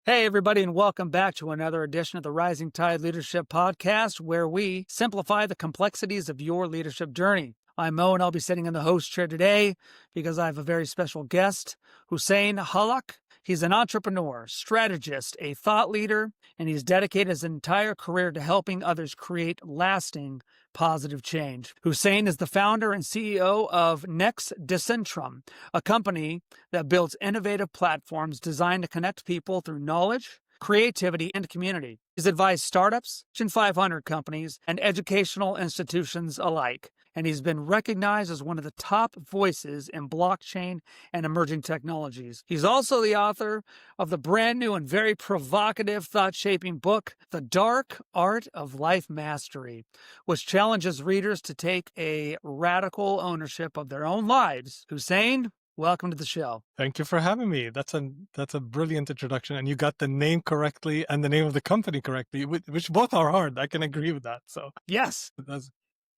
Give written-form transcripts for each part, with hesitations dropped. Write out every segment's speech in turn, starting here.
Hey, everybody, and welcome back to another edition of the Rising Tide Leadership Podcast, where we simplify the complexities of your leadership journey. I'm Mo, and I'll be sitting in the host chair today because I have a very special guest, Hussein Hallak. He's an entrepreneur, strategist, a thought leader, and he's dedicated his entire career to helping others create lasting positive change. Hussein is the founder and CEO of Next Decentrum, a company that builds innovative platforms designed to connect people through knowledge, creativity, and community. He's advised startups, Fortune 500 companies, and educational institutions alike, and he's been recognized as one of the top voices in blockchain and emerging technologies. He's also the author of the brand new and very provocative thought-shaping book, The Dark Art of Life Mastery, which challenges readers to take a radical ownership of their own lives. Hussein, welcome to the show. Thank you for having me. That's a brilliant introduction, and you got the name correctly and the name of the company correctly, which both are hard. I can agree with that. So Yes, that's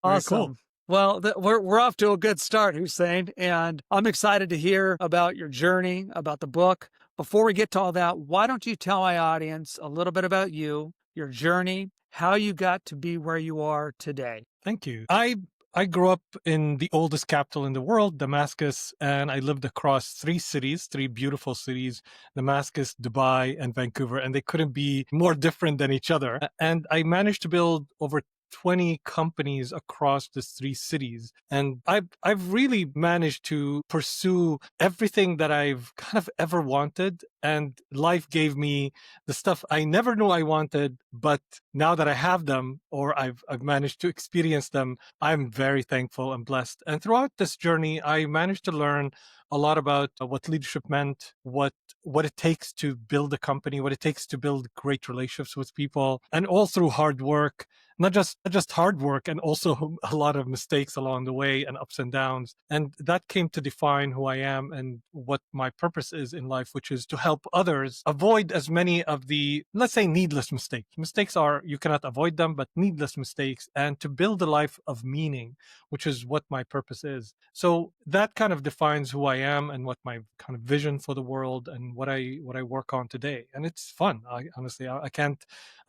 very awesome. cool. Well, we're off to a good start, Hussein, and I'm excited to hear about your journey, about the book. Before we get to all that, why don't you tell my audience a little bit about you, your journey, how you got to be where you are today? Thank you. I grew up in the oldest capital in the world, Damascus, and I lived across three beautiful cities, Damascus, Dubai, and Vancouver, and they couldn't be more different than each other. And I managed to build over 20 companies across the three cities. And I've really managed to pursue everything that I've kind of ever wanted. And life gave me the stuff I never knew I wanted, but now that I have them, or I've managed to experience them, I'm very thankful and blessed. And throughout this journey, I managed to learn a lot about what leadership meant, what it takes to build a company, what it takes to build great relationships with people, and all through hard work, not just hard work, and also a lot of mistakes along the way and ups and downs. And that came to define who I am and what my purpose is in life, which is to help others avoid as many of the, let's say, needless mistakes. Mistakes are, you cannot avoid them, but needless mistakes, and to build a life of meaning, which is what my purpose is. So that kind of defines who I am and what my kind of vision for the world and what I work on today. And it's fun. I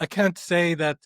can't say that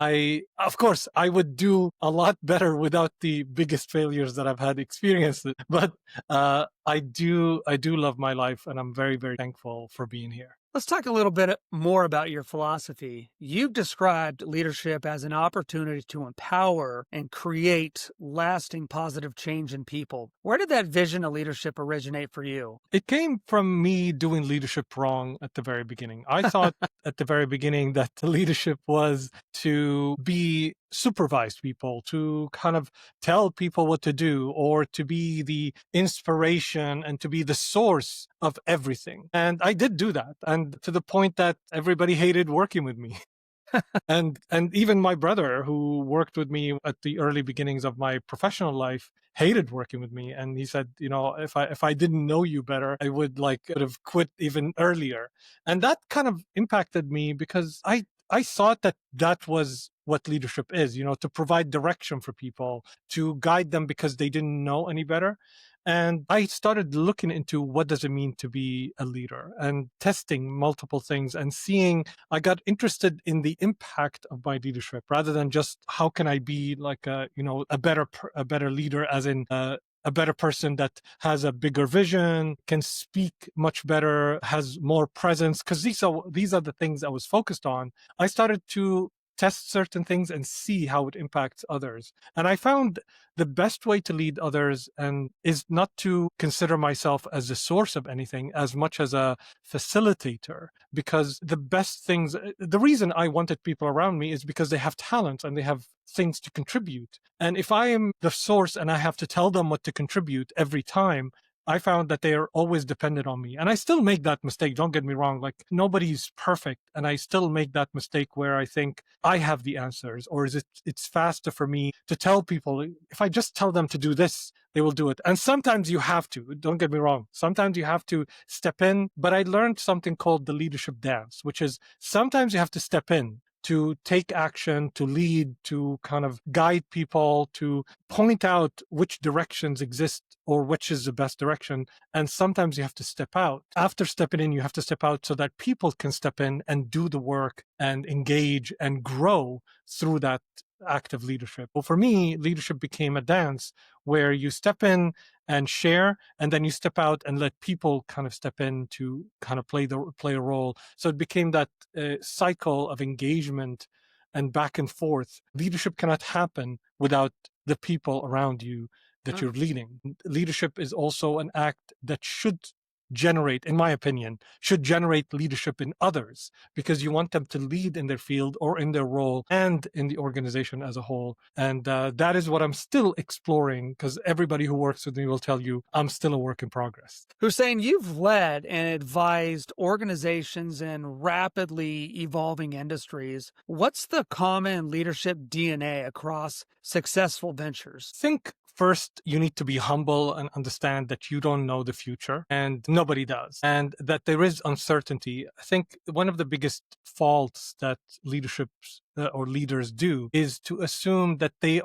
of course I would do a lot better without the biggest failures that I've had experienced, but I do love my life, and I'm very, very thankful for being here. Let's talk a little bit more about your philosophy. You've described leadership as an opportunity to empower and create lasting positive change in people. Where did that vision of leadership originate for you? It came from me doing leadership wrong at the very beginning. I thought at the very beginning that the leadership was to be supervise people, to kind of tell people what to do, or to be the inspiration and to be the source of everything. And I did do that. And to the point that everybody hated working with me. and even my brother, who worked with me at the early beginnings of my professional life, hated working with me. And he said, if I didn't know you better, I would have quit even earlier. And that kind of impacted me because I thought that was what leadership is, to provide direction for people, to guide them because they didn't know any better. And I started looking into what does it mean to be a leader, and testing multiple things and seeing. I got interested in the impact of my leadership rather than just how can I be like a better leader, as in a better person that has a bigger vision, can speak much better, has more presence. Because these are the things I was focused on. I started to test certain things and see how it impacts others. And I found the best way to lead others is not to consider myself as the source of anything as much as a facilitator, because the reason I wanted people around me is because they have talent and they have things to contribute. And if I am the source and I have to tell them what to contribute every time, I found that they are always dependent on me. And I still make that mistake. Don't get me wrong. Like, nobody's perfect. And I still make that mistake where I think I have the answers, or it's faster for me to tell people, if I just tell them to do this, they will do it. And sometimes you have to, don't get me wrong. Sometimes you have to step in. But I learned something called the leadership dance, which is sometimes you have to step in, to take action, to lead, to kind of guide people, to point out which directions exist or which is the best direction. And sometimes you have to step out. After stepping in, you have to step out so that people can step in and do the work and engage and grow through that act of leadership. Well, for me, leadership became a dance where you step in and share, and then you step out and let people kind of step in to kind of play a role. So it became that cycle of engagement and back and forth. Leadership cannot happen without the people around you that Huh. you're leading. Leadership is also an act that should generate, in my opinion, should generate leadership in others, because you want them to lead in their field or in their role and in the organization as a whole. And that is what I'm still exploring, because everybody who works with me will tell you I'm still a work in progress. Hussein, you've led and advised organizations in rapidly evolving industries. What's the common leadership DNA across successful ventures? Think first, you need to be humble and understand that you don't know the future, and nobody does, and that there is uncertainty. I think one of the biggest faults that leaderships or leaders do is to assume that they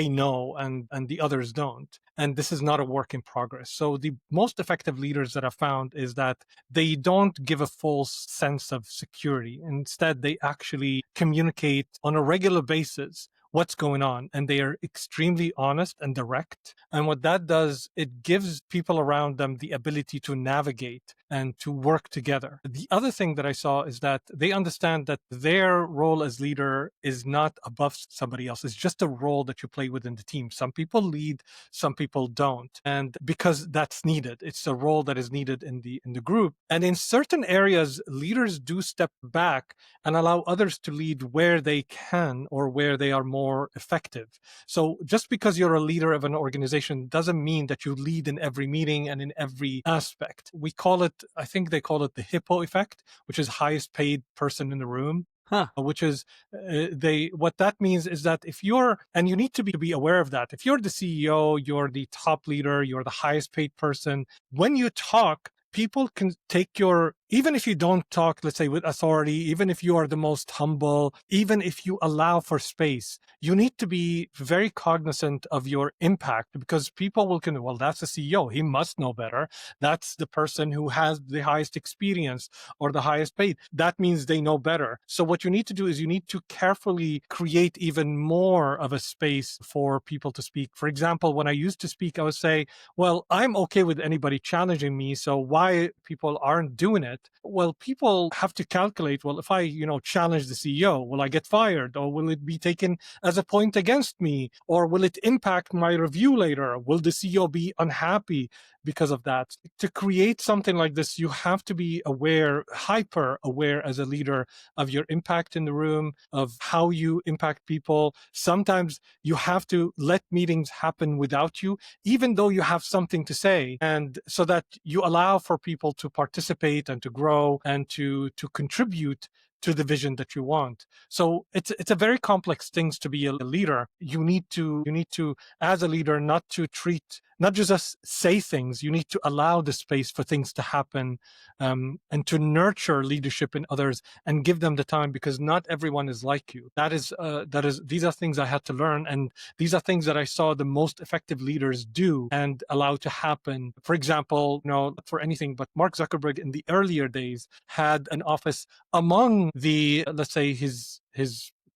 know and the others don't. And this is not a work in progress. So the most effective leaders that I've found is that they don't give a false sense of security. Instead, they actually communicate on a regular basis what's going on, and they are extremely honest and direct. And what that does, it gives people around them the ability to navigate and to work together. The other thing that I saw is that they understand that their role as leader is not above somebody else. It's just a role that you play within the team. Some people lead, some people don't, and because that's needed, it's a role that is needed in the group. And in certain areas, leaders do step back and allow others to lead where they can or where they are more effective. So just because you're a leader of an organization doesn't mean that you lead in every meeting and in every aspect. We call it, I think they call it the hippo effect, which is highest paid person in the room. Huh. Which is what that means is that if you're, and you need to be aware of that, if you're the CEO, you're the top leader, you're the highest paid person, when you talk, people can take your, even if you don't talk, let's say, with authority, even if you are the most humble, even if you allow for space, you need to be very cognizant of your impact, because people will well, that's the CEO, he must know better. That's the person who has the highest experience or the highest paid. That means they know better. So what you need to do is you need to carefully create even more of a space for people to speak. For example, when I used to speak, I would say, well, I'm okay with anybody challenging me, so why people aren't doing it? Well, people have to calculate, well, if I, challenge the CEO, will I get fired, or will it be taken as a point against me, or will it impact my review later? Will the CEO be unhappy because of that? To create something like this, you have to be aware, hyper aware as a leader of your impact in the room, of how you impact people. Sometimes you have to let meetings happen without you, even though you have something to say, and so that you allow for people to participate and to grow and to contribute to the vision that you want. So it's a very complex thing to be a leader. You need to as a leader not just say things. You need to allow the space for things to happen, and to nurture leadership in others and give them the time, because not everyone is like you. These are things I had to learn, and these are things that I saw the most effective leaders do and allow to happen. For example, not for anything, but Mark Zuckerberg in the earlier days had an office among the, let's say, his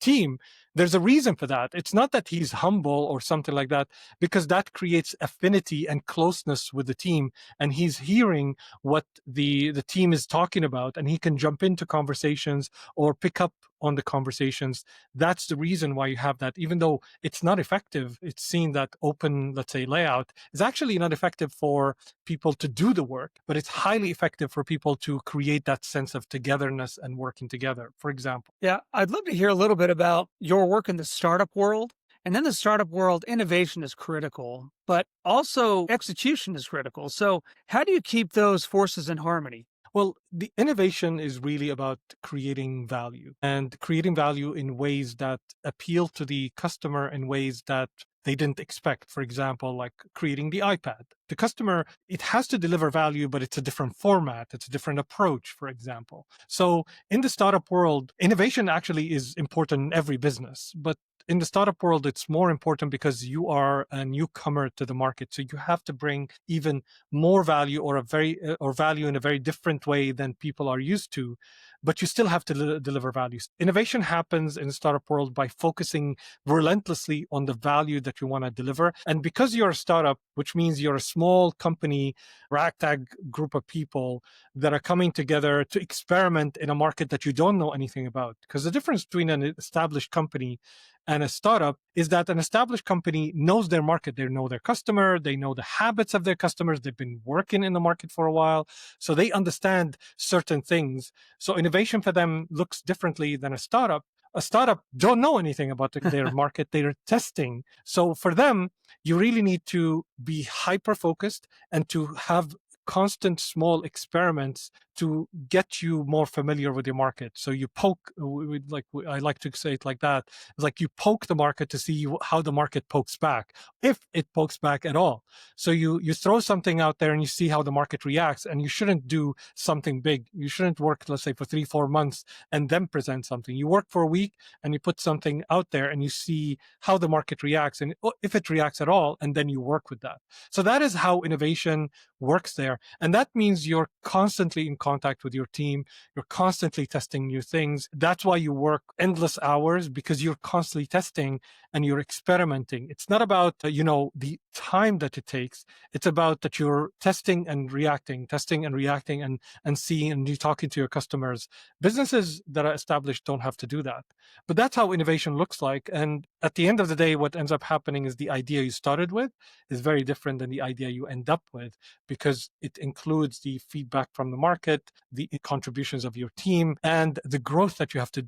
team. There's a reason for that. It's not that he's humble or something like that, because that creates affinity and closeness with the team, and he's hearing what the team is talking about, and he can jump into conversations or pick up on the conversations. That's the reason why you have that. Even though it's not effective, it's seen that open, let's say, layout is actually not effective for people to do the work, but it's highly effective for people to create that sense of togetherness and working together, for example. Yeah, I'd love to hear a little bit about your work in the startup world. And in the startup world, innovation is critical, but also execution is critical. So, how do you keep those forces in harmony? Well, the innovation is really about creating value, and creating value in ways that appeal to the customer, in ways that they didn't expect. For example, like creating the iPad. The customer, it has to deliver value, but it's a different format. It's a different approach, for example. So in the startup world, innovation actually is important in every business, but in the startup world, it's more important because you are a newcomer to the market. So you have to bring even more value or value in a very different way than people are used to, but you still have to deliver values. Innovation happens in the startup world by focusing relentlessly on the value that you want to deliver. And because you're a startup, which means you're a small company, ragtag group of people that are coming together to experiment in a market that you don't know anything about. Because the difference between an established company and a startup is that an established company knows their market. They know their customer, they know the habits of their customers, they've been working in the market for a while, so they understand certain things. So innovation for them looks differently than a startup. A startup don't know anything about their market. They're testing. So for them, you really need to be hyper focused and to have constant small experiments to get you more familiar with your market. So you poke, I like to say it like that. It's like you poke the market to see how the market pokes back, if it pokes back at all. So you throw something out there and you see how the market reacts. And you shouldn't do something big. You shouldn't work, let's say, for 3-4 months and then present something. You work for a week and you put something out there and you see how the market reacts and if it reacts at all, and then you work with that. So that is how innovation works there. And that means you're constantly in contact with your team. You're constantly testing new things. That's why you work endless hours, because you're constantly testing and you're experimenting. It's not about, the time that it takes. It's about that you're testing and reacting and seeing, and you talking to your customers. Businesses that are established don't have to do that. But that's how innovation looks like. And at the end of the day, what ends up happening is the idea you started with is very different than the idea you end up with, because it includes the feedback from the market, the contributions of your team, and the growth that you have to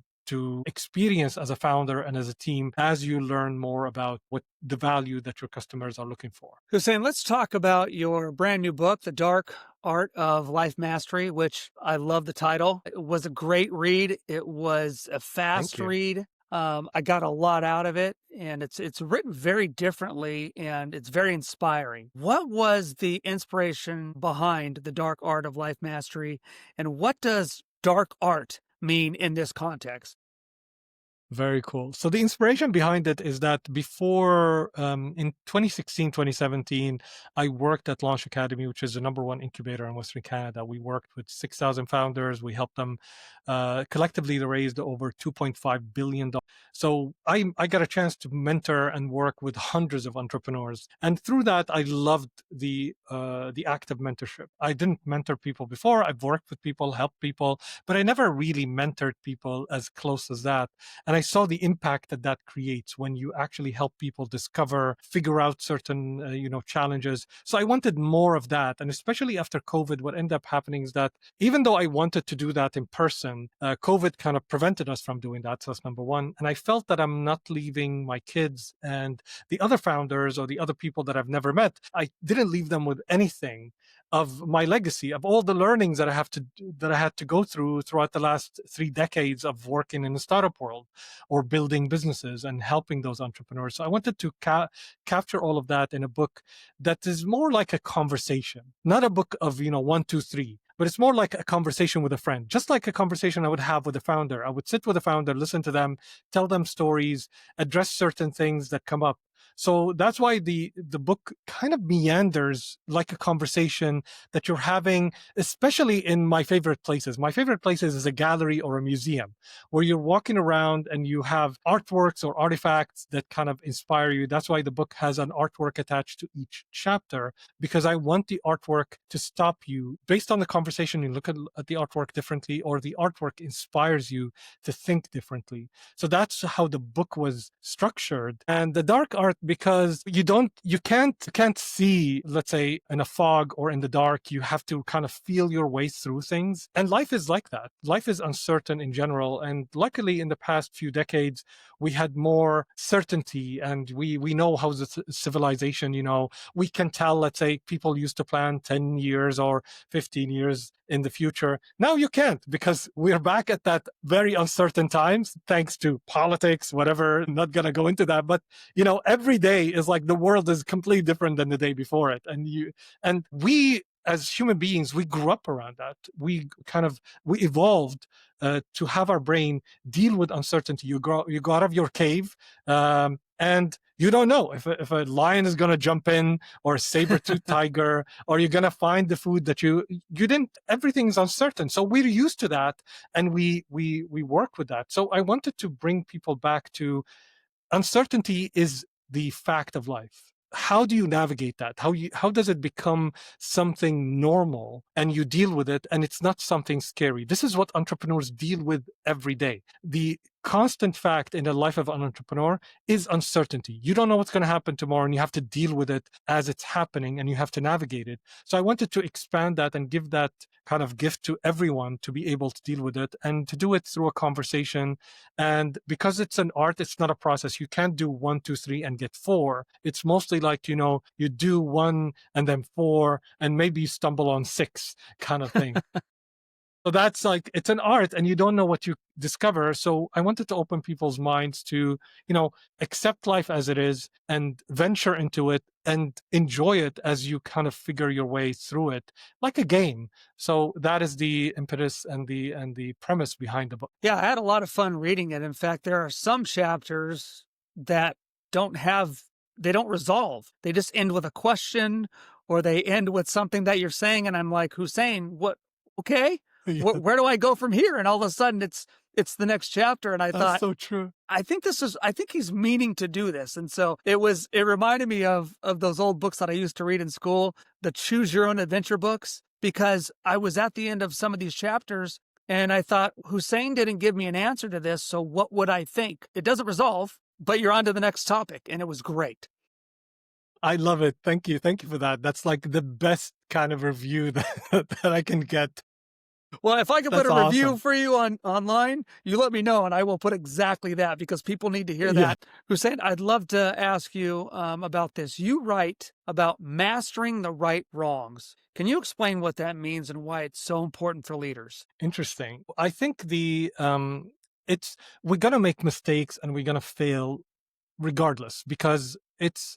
experience as a founder and as a team as you learn more about what the value that your customers are looking for. Hussein, let's talk about your brand new book, The Dark Art of Life Mastery, which I love the title. It was a great read. It was a fast read. I got a lot out of it, and it's written very differently, and it's very inspiring. What was the inspiration behind The Dark Art of Life Mastery, and what does dark art mean in this context? Very cool. So the inspiration behind it is that before, in 2016, 2017, I worked at Launch Academy, which is the #1 incubator in Western Canada. We worked with 6,000 founders. We helped them collectively raise over $2.5 billion. So I got a chance to mentor and work with hundreds of entrepreneurs. And through that, I loved the act of mentorship. I didn't mentor people before. I've worked with people, helped people, but I never really mentored people as close as that. And I saw the impact that creates when you actually help people discover, figure out certain, challenges. So I wanted more of that. And especially after COVID, what ended up happening is that even though I wanted to do that in person, COVID kind of prevented us from doing that. So that's number one. And I felt that I'm not leaving my kids and the other founders or the other people that I've never met. I didn't leave them with anything of my legacy, of all the learnings that I had to go throughout the last 3 decades of working in the startup world or building businesses and helping those entrepreneurs. So I wanted to capture all of that in a book that is more like a conversation, not a book of 1, 2, 3. But it's more like a conversation with a friend, just like a conversation I would have with a founder. I would sit with a founder, listen to them, tell them stories, address certain things that come up. So that's why the book kind of meanders like a conversation that you're having, especially in my favorite places. My favorite places is a gallery or a museum where you're walking around and you have artworks or artifacts that kind of inspire you. That's why the book has an artwork attached to each chapter, because I want the artwork to stop you. Based on the conversation, you look at the artwork differently, or the artwork inspires you to think differently. So that's how the book was structured. And the dark art, because you can't see, let's say, in a fog or in the dark. You have to kind of feel your way through things. And life is like that. Life is uncertain in general. And luckily, in the past few decades, we had more certainty, and we know how the civilization, we can tell, let's say, people used to plan 10 years or 15 years in the future. Now you can't, because we're back at that very uncertain times, thanks to politics, whatever. I'm not going to go into that. But, every day is like the world is completely different than the day before it. And we as human beings, we grew up around that. We evolved to have our brain deal with uncertainty. You go out of your cave, and you don't know if a lion is going to jump in, or a saber-toothed tiger, or you're going to find the food that you didn't. Everything's uncertain, so we're used to that, and we work with that. So I wanted to bring people back to uncertainty is the fact of life. How do you navigate that? How does it become something normal and you deal with it and it's not something scary? This is what entrepreneurs deal with every day. The constant fact in the life of an entrepreneur is uncertainty. You don't know what's going to happen tomorrow, and you have to deal with it as it's happening, and you have to navigate it. So I wanted to expand that and give that kind of gift to everyone to be able to deal with it, and to do it through a conversation. And because it's an art, it's not a process. You can't do 1, 2, 3 and get 4. It's mostly like, you do 1 and then 4, and maybe you stumble on 6 kind of thing. So that's like, it's an art, and you don't know what you discover. So I wanted to open people's minds to, accept life as it is and venture into it and enjoy it as you kind of figure your way through it, like a game. So that is the impetus and the premise behind the book. Yeah, I had a lot of fun reading it. In fact, there are some chapters that they don't resolve. They just end with a question, or they end with something that you're saying. And I'm like, Hussein, what? Okay. Yeah, Where do I go from here? And all of a sudden it's the next chapter. And I that's thought, so true. I think he's meaning to do this. And so it reminded me of those old books that I used to read in school, the choose your own adventure books, because I was at the end of some of these chapters and I thought, Hussein didn't give me an answer to this. So what would I think? It doesn't resolve, but you're on to the next topic. And it was great. I love it. Thank you. Thank you for that. That's like the best kind of review that I can get. Well, if I can put That's a review awesome. for you online, you let me know, and I will put exactly that, because people need to hear Yeah. that. Hussein, I'd love to ask you about this. You write about mastering the right wrongs. Can you explain what that means and why it's so important for leaders? Interesting. I think we're gonna make mistakes and we're gonna fail regardless, because it's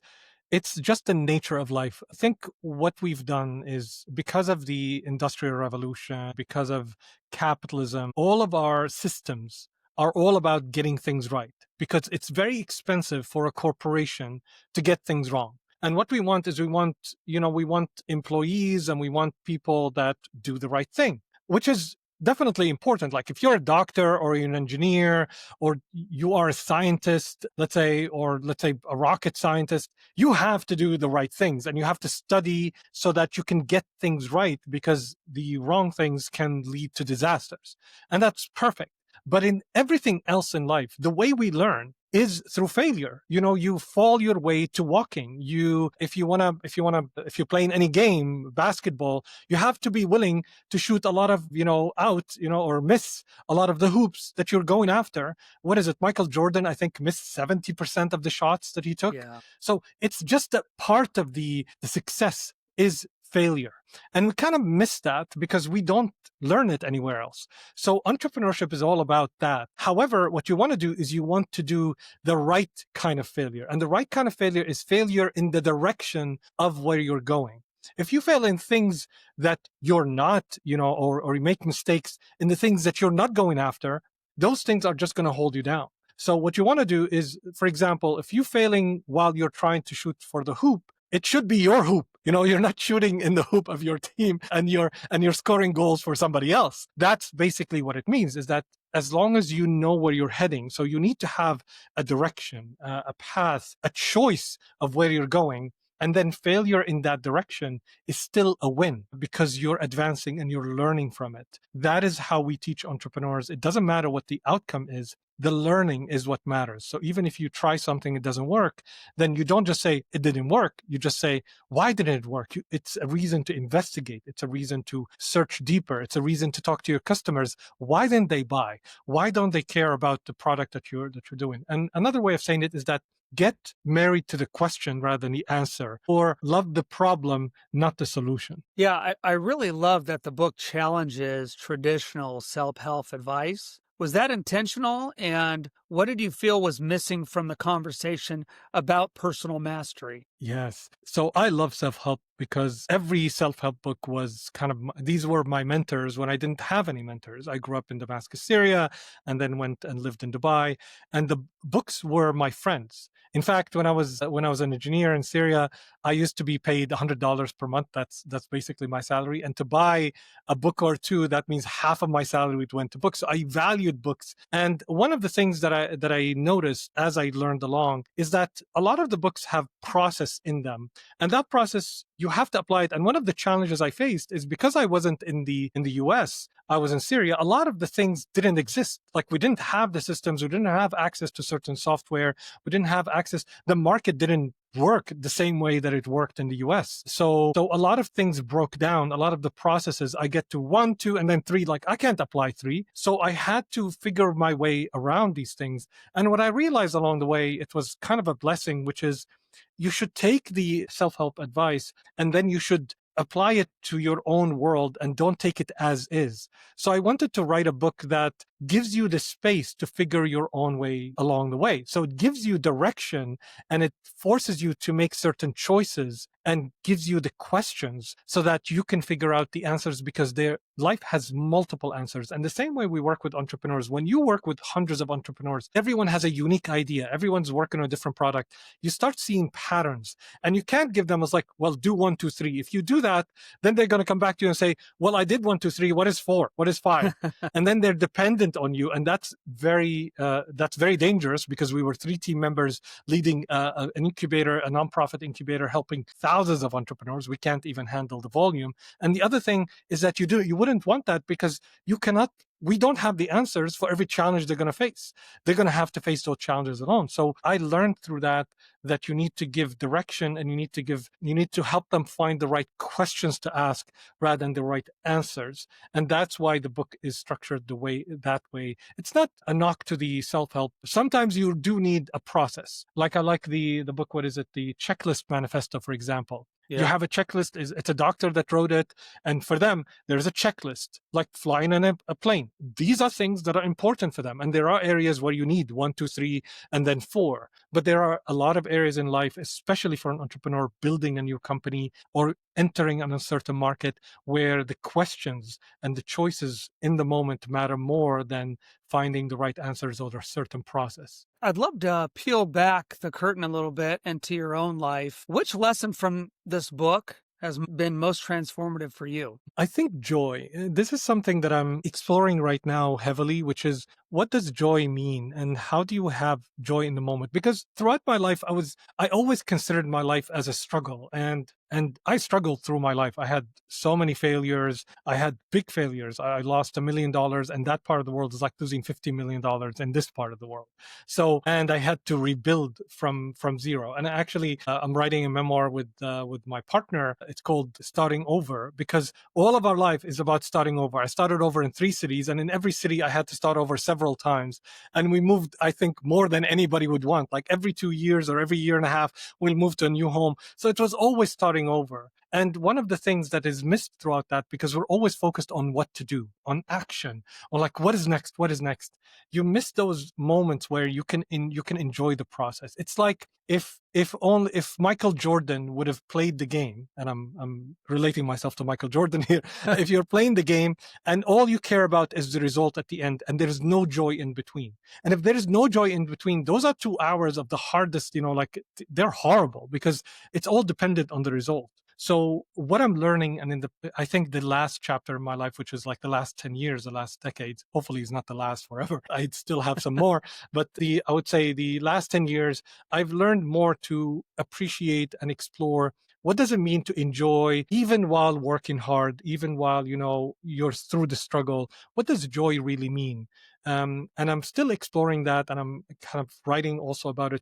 just the nature of life. I think what we've done is, because of the Industrial Revolution, because of capitalism, all of our systems are all about getting things right, because it's very expensive for a corporation to get things wrong. And what we want is, we want employees, and we want people that do the right thing, which is definitely important. Like, if you're a doctor or you're an engineer, or you are a scientist, let's say a rocket scientist, you have to do the right things, and you have to study so that you can get things right, because the wrong things can lead to disasters. And that's perfect. But in everything else in life, the way we learn is through failure. You fall your way to walking. If you're playing any game, basketball, you have to be willing to shoot a lot of, out, or miss a lot of the hoops that you're going after. What is it? Michael Jordan, I think, missed 70% of the shots that he took. Yeah. So it's just a part of the success is failure. And we kind of miss that because we don't learn it anywhere else. So entrepreneurship is all about that. However, what you want to do is, you want to do the right kind of failure. And the right kind of failure is failure in the direction of where you're going. If you fail in things that you're not, or you make mistakes in the things that you're not going after, those things are just going to hold you down. So what you want to do is, for example, if you're failing while you're trying to shoot for the hoop, it should be your hoop. You're not shooting in the hoop of your team, and you're scoring goals for somebody else. That's basically what it means, is that as long as you know where you're heading, so you need to have a direction, a path, a choice of where you're going. And then failure in that direction is still a win, because you're advancing and you're learning from it. That is how we teach entrepreneurs. It doesn't matter what the outcome is. The learning is what matters. So even if you try something, it doesn't work, then you don't just say it didn't work. You just say, why didn't it work? It's a reason to investigate. It's a reason to search deeper. It's a reason to talk to your customers. Why didn't they buy? Why don't they care about the product that you're doing? And another way of saying it is that, get married to the question rather than the answer, or love the problem, not the solution. Yeah, I really love that the book challenges traditional self-help advice. Was that intentional? And What did you feel was missing from the conversation about personal mastery? Yes. So I love self-help because every self-help book was kind of, these were my mentors when I didn't have any mentors. I grew up in Damascus, Syria, and then went and lived in Dubai. And the books were my friends. In fact, when I was an engineer in Syria, I used to be paid $100 per month. That's basically my salary. And to buy a book or two, that means half of my salary went to books. So I valued books. And one of the things that I noticed as I learned along is that a lot of the books have process in them, and that process you have to apply it. And one of the challenges I faced is because I wasn't in the US, I was in Syria. A lot of the things didn't exist. Like, we didn't have the systems, we didn't have access to certain software, we didn't have access. The market didn't work the same way that it worked in the US. So a lot of things broke down. A lot of the processes, I get to 1, 2, and then 3, like I can't apply 3. So I had to figure my way around these things. And what I realized along the way, it was kind of a blessing, which is you should take the self-help advice and then you should apply it to your own world and don't take it as is. So I wanted to write a book that gives you the space to figure your own way along the way. So it gives you direction and it forces you to make certain choices and gives you the questions so that you can figure out the answers, because their life has multiple answers. And the same way we work with entrepreneurs, when you work with hundreds of entrepreneurs, everyone has a unique idea. Everyone's working on a different product. You start seeing patterns, and you can't give them as like, well, do 1, 2, 3. If you do that, then they're going to come back to you and say, well, I did 1, 2, 3. What is 4? What is 5? And then they're dependent on you. And that's very dangerous, because we were 3 team members leading an incubator, a nonprofit incubator, helping thousands of entrepreneurs. We can't even handle the volume. And the other thing is that you wouldn't want that, because we don't have the answers for every challenge they're going to face. They're going to have to face those challenges alone. So I learned through that you need to give direction, and you need to help them find the right questions to ask rather than the right answers. And that's why the book is structured that way. It's not a knock to the self-help. Sometimes you do need a process. Like, I like the book, what is it? The Checklist Manifesto, for example. Yeah. You have a checklist. It's a doctor that wrote it. And for them, there's a checklist, like flying in a plane. These are things that are important for them. And there are areas where you need 1, 2, 3, and then 4. But there are a lot of areas in life, especially for an entrepreneur building a new company or entering an uncertain market, where the questions and the choices in the moment matter more than finding the right answers or a certain process. I'd love to peel back the curtain a little bit into your own life. Which lesson from this book has been most transformative for you? I think joy. This is something that I'm exploring right now heavily, which is, what does joy mean and how do you have joy in the moment? Because throughout my life, I always considered my life as a struggle, and I struggled through my life. I had so many failures. I had big failures. I lost $1 million, and that part of the world is like losing $50 million in this part of the world. So, and I had to rebuild from zero. And actually, I'm writing a memoir with my partner. It's called Starting Over, because all of our life is about starting over. I started over in 3 cities, and in every city I had to start over several times. And we moved, I think, more than anybody would want. Like every 2 years or every year and a half, we'll move to a new home. So it was always starting over. And one of the things that is missed throughout that, because we're always focused on what to do, on action, on like, what is next? What is next? You miss those moments where you can enjoy the process. It's like if Michael Jordan would have played the game, and I'm relating myself to Michael Jordan here. If you're playing the game and all you care about is the result at the end, and there's no joy in between. And if there is no joy in between, those are 2 hours of the hardest, like they're horrible, because it's all dependent on the result. So what I'm learning, and I think the last chapter in my life, which is like the last 10 years, the last decades, hopefully it's not the last forever. I'd still have some more, but I would say the last 10 years, I've learned more to appreciate and explore what does it mean to enjoy, even while working hard, even while, you're through the struggle. What does joy really mean? And I'm still exploring that, and I'm kind of writing also about it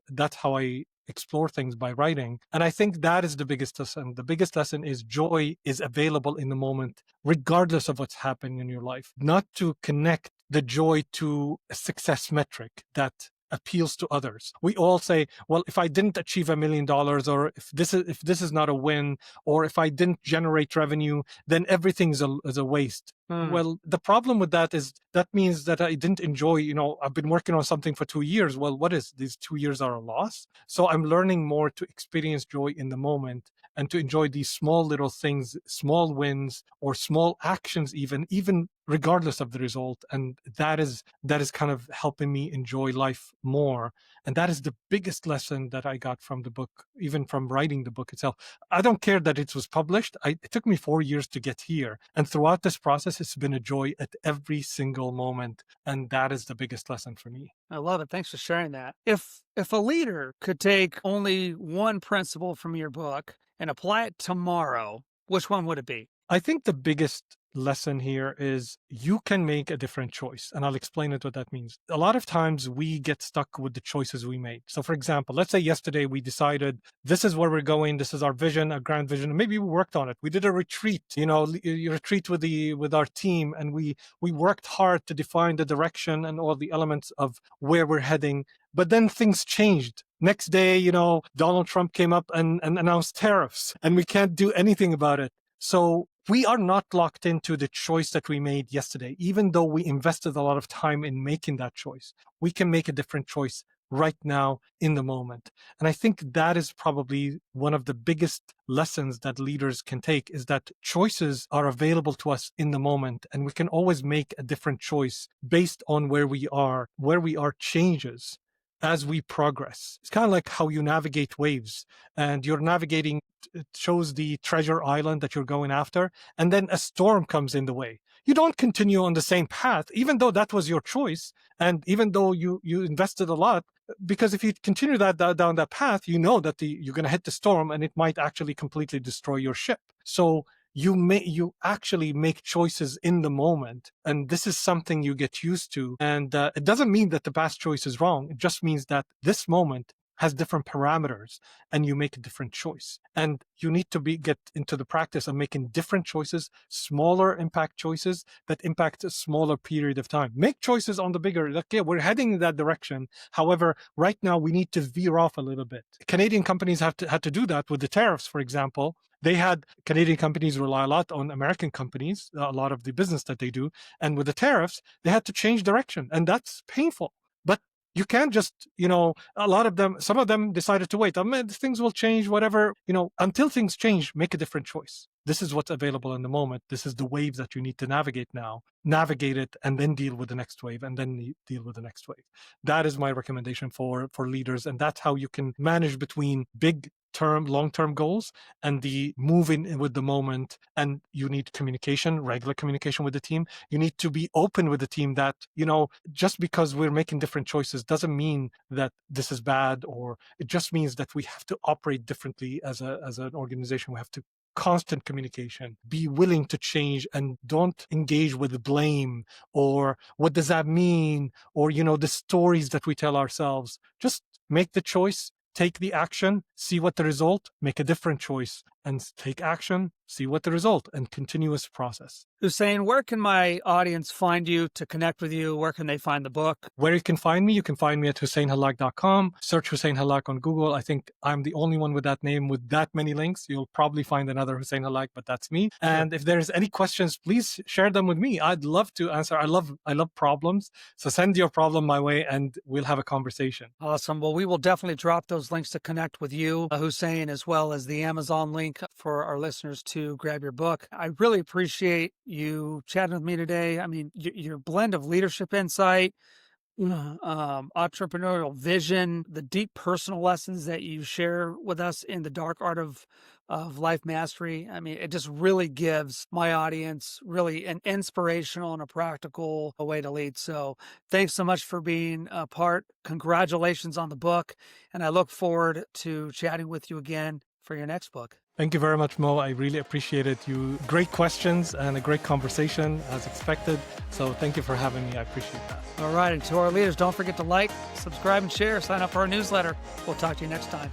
that's how I explore things, by writing. And I think that is the biggest lesson. The biggest lesson is joy is available in the moment, regardless of what's happening in your life. Not to connect the joy to a success metric that appeals to others. We all say, well, if I didn't achieve $1 million, or if this is not a win, or if I didn't generate revenue, then everything's a waste. Well, the problem with that is that means that I didn't enjoy, I've been working on something for 2 years. Well, what is these 2 years are a loss? So I'm learning more to experience joy in the moment and to enjoy these small little things, small wins or small actions, even regardless of the result. And that is kind of helping me enjoy life more. And that is the biggest lesson that I got from the book, even from writing the book itself. I don't care that it was published. It took me 4 years to get here. And throughout this process, it's been a joy at every single moment. And that is the biggest lesson for me. I love it. Thanks for sharing that. If a leader could take only one principle from your book and apply it tomorrow, which one would it be? I think the biggest lesson here is you can make a different choice. And I'll explain it what that means. A lot of times we get stuck with the choices we made. So for example, let's say yesterday we decided this is where we're going. This is our vision, our grand vision. And maybe we worked on it. We did a retreat, a retreat with our team. And we worked hard to define the direction and all the elements of where we're heading. But then things changed. Next day, Donald Trump came up and announced tariffs and we can't do anything about it. So we are not locked into the choice that we made yesterday, even though we invested a lot of time in making that choice. We can make a different choice right now in the moment. And I think that is probably one of the biggest lessons that leaders can take, is that choices are available to us in the moment, and we can always make a different choice based on where we are. Where we are changes as we progress. It's kind of like how you navigate waves, and you're navigating, it shows the treasure island that you're going after, and then a storm comes in the way. You don't continue on the same path, even though that was your choice, and even though you invested a lot, because if you continue down that path, you know that you're going to hit the storm, and it might actually completely destroy your ship. So you actually make choices in the moment, and this is something you get used to. And it doesn't mean that the past choice is wrong. It just means that this moment has different parameters and you make a different choice. And you need to get into the practice of making different choices, smaller impact choices that impact a smaller period of time. Make choices on the bigger, like, yeah, we're heading in that direction. However, right now we need to veer off a little bit. Canadian companies had to do that with the tariffs, for example. Canadian companies rely a lot on American companies, a lot of the business that they do. And with the tariffs, they had to change direction, and that's painful. But you can't just, some of them decided to wait. Things will change, whatever, until things change, make a different choice. This is what's available in the moment. This is the waves that you need to navigate now. Navigate it and then deal with the next wave, and then deal with the next wave. That is my recommendation for leaders. And that's how you can manage between long-term goals and the moving with the moment. And you need regular communication with the team. You need to be open with the team that, just because we're making different choices doesn't mean that this is bad, or it just means that we have to operate differently as an organization. We have to constant communication, be willing to change, and don't engage with blame or what does that mean, or, the stories that we tell ourselves. Just make the choice, take the action, see what the result, make a different choice, and take action, see what the result, and continuous process. Hussein, where can my audience find you to connect with you? Where can they find the book? Where you can find me at HusseinHallak.com. Search Hussein Hallak on Google. I think I'm the only one with that name with that many links. You'll probably find another Hussein Hallak, but that's me. Sure. And if there's any questions, please share them with me. I'd love to answer. I love problems. So send your problem my way and we'll have a conversation. Awesome. Well, we will definitely drop those links to connect with you, Hussein, as well as the Amazon link for our listeners to grab your book. I really appreciate you chatting with me today. I mean, your blend of leadership insight, entrepreneurial vision, the deep personal lessons that you share with us in the dark art of life mastery. I mean, it just really gives my audience really an inspirational and a practical way to lead. So thanks so much for being a part. Congratulations on the book. And I look forward to chatting with you again for your next book. Thank you very much, Mo. I really appreciate it. Great questions and a great conversation as expected. So thank you for having me. I appreciate that. All right. And to our leaders, don't forget to like, subscribe, and share. Sign up for our newsletter. We'll talk to you next time.